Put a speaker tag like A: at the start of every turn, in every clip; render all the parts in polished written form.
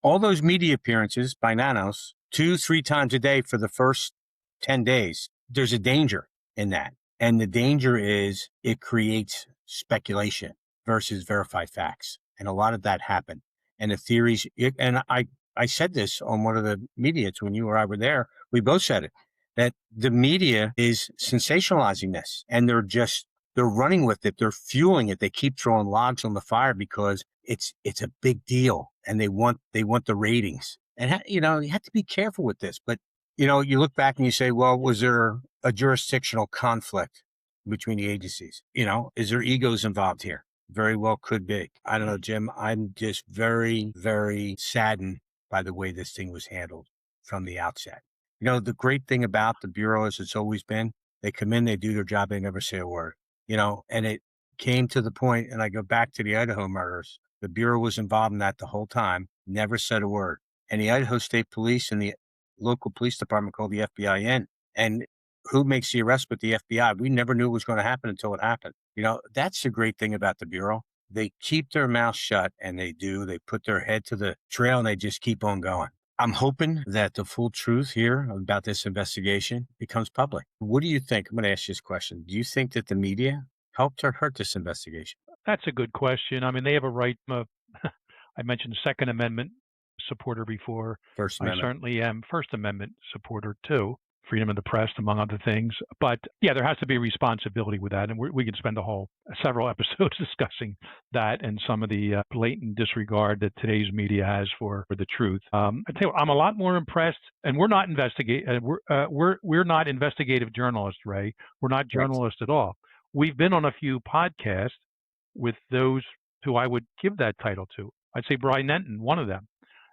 A: All those media appearances by nanos, 2, 3 times a day for the first 10 days, there's a danger in that. And the danger is it creates speculation versus verified facts. And a lot of that happened. And the theories, I said this on one of the mediates when you or I were there. We both said it, that the media is sensationalizing this and they're running with it. They're fueling it. They keep throwing logs on the fire because it's a big deal and they want the ratings. And, you have to be careful with this. But, you look back and you say, well, was there a jurisdictional conflict between the agencies? Is there egos involved here? Very well could be. I don't know, Jim. I'm just very, very saddened by the way this thing was handled from the outset. The great thing about the Bureau, as it's always been, they come in, they do their job, they never say a word, and it came to the point, and I go back to the Idaho murders. The Bureau was involved in that the whole time, never said a word. And the Idaho State Police and the local police department called the FBI in. And who makes the arrest but the FBI? We never knew it was going to happen until it happened. That's the great thing about the Bureau. They keep their mouth shut, and they put their head to the trail, and they just keep on going. I'm hoping that the full truth here about this investigation becomes public. What do you think? I'm going to ask you this question. Do you think that the media helped or hurt this investigation?
B: That's a good question. I mean, they have a right. I mentioned Second Amendment supporter before.
A: First
B: I
A: Amendment.
B: certainly am First Amendment supporter too. Freedom of the press, among other things. But yeah, there has to be responsibility with that. And we can spend several episodes discussing that and some of the blatant disregard that today's media has for the truth. I tell you what, I'm a lot more impressed, and we're not we're not investigative journalists, Ray. We're not journalists at all. We've been on a few podcasts with those who I would give that title to. I'd say Brian Nenton, one of them.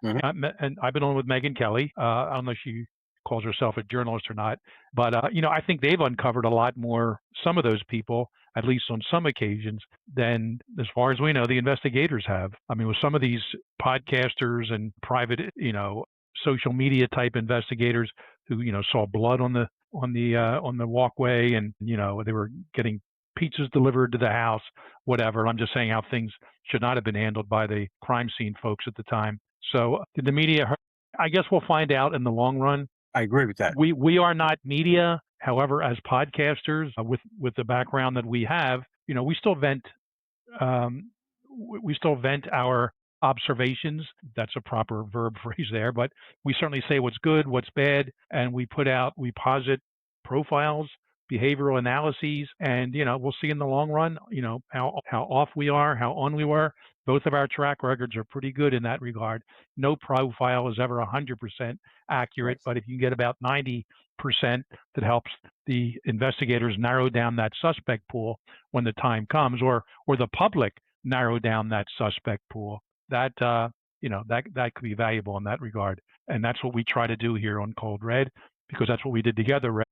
B: Mm-hmm. And I've been on with Megyn Kelly. I don't know if she calls herself a journalist or not, but I think they've uncovered a lot more, some of those people, at least on some occasions, than, as far as we know, the investigators have. I mean, with some of these podcasters and private, social media type investigators who, saw blood on the walkway, and they were getting pizzas delivered to the house, whatever. I'm just saying how things should not have been handled by the crime scene folks at the time. So did the media? I guess we'll find out in the long run.
A: I agree with that.
B: We are not media. However, as podcasters, with the background that we have, we still vent. We still vent our observations. That's a proper verb phrase there, but we certainly say what's good, what's bad, and we posit profiles, behavioral analyses, and we'll see in the long run, how off we are, how on we were. Both of our track records are pretty good in that regard. No profile is ever 100% accurate, but if you get about 90%, that helps the investigators narrow down that suspect pool when the time comes, or the public narrow down that suspect pool. That that could be valuable in that regard, and that's what we try to do here on Cold Red, because that's what we did together, Red,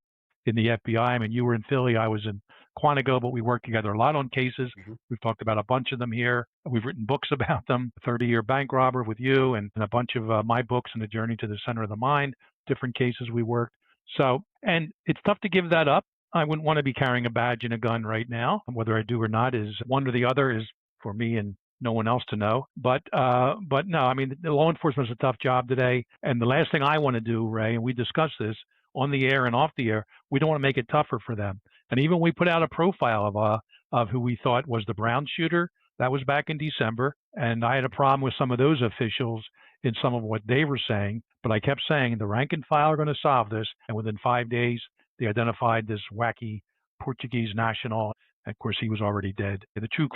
B: in the FBI. I mean, you were in Philly, I was in Quantico, but we worked together a lot on cases. Mm-hmm. We've talked about a bunch of them here. We've written books about them, 30-Year Bank Robber with you, and a bunch of my books in The Journey to the Center of the Mind, different cases we worked. So, and it's tough to give that up. I wouldn't want to be carrying a badge and a gun right now. Whether I do or not is one or the other is for me and no one else to know. But no, I mean, the law enforcement is a tough job today. And the last thing I want to do, Ray, and we discussed this on the air and off the air, we don't want to make it tougher for them. And even we put out a profile of who we thought was the Brown shooter. That was back in December. And I had a problem with some of those officials in some of what they were saying. But I kept saying the rank and file are going to solve this. And within 5 days, they identified this wacky Portuguese national. And of course, he was already dead. The true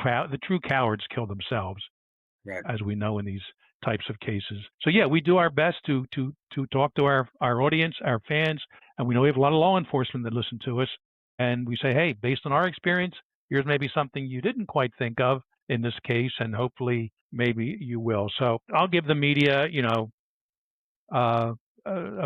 B: cowards kill themselves, right, as we know in these types of cases. So yeah, we do our best to talk to our audience, our fans, and we know we have a lot of law enforcement that listen to us. And we say, hey, based on our experience, here's maybe something you didn't quite think of in this case, and hopefully maybe you will. So I'll give the media, a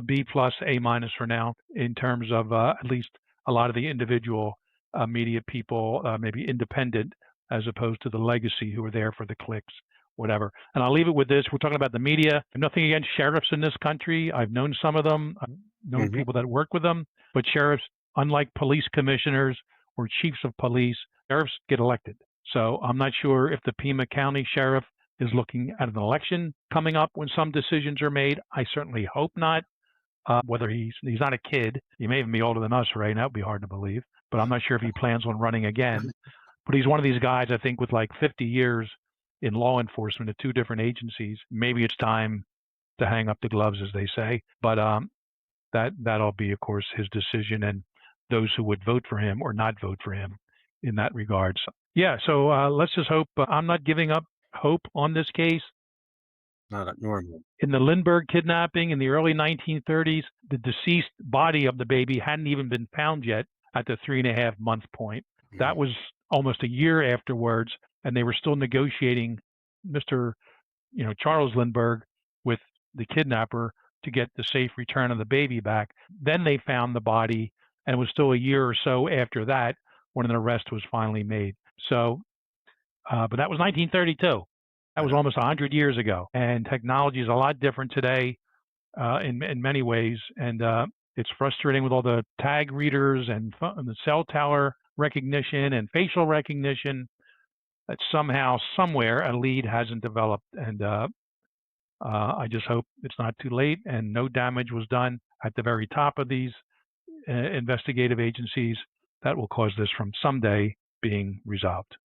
B: B+, A- for now, in terms of at least a lot of the individual media people, maybe independent, as opposed to the legacy who are there for the clicks, whatever. And I'll leave it with this. We're talking about the media. I have nothing against sheriffs in this country. I've known some of them. I've known people that work with them. But sheriffs, unlike police commissioners or chiefs of police, sheriffs get elected. So I'm not sure if the Pima County sheriff is looking at an election coming up when some decisions are made. I certainly hope not. Whether he's not a kid, he may even be older than us, right? That would be hard to believe. But I'm not sure if he plans on running again. But he's one of these guys, I think, with like 50 years in law enforcement at 2 different agencies. Maybe it's time to hang up the gloves, as they say. But that'll be, of course, his decision, and those who would vote for him or not vote for him in that regard. So let's just hope. I'm not giving up hope on this case.
A: Not normal.
B: In the Lindbergh kidnapping in the early 1930s, the deceased body of the baby hadn't even been found yet at the 3.5-month point. That was almost a year afterwards, and they were still negotiating Mr. Charles Lindbergh with the kidnapper to get the safe return of the baby back. Then they found the body, and it was still a year or so after that when an arrest was finally made. So, but that was 1932. That was almost 100 years ago, and technology is a lot different today in many ways, and it's frustrating with all the tag readers and the cell tower recognition and facial recognition that somehow, somewhere, a lead hasn't developed, and I just hope it's not too late and no damage was done at the very top of these investigative agencies that will cause this from someday being resolved.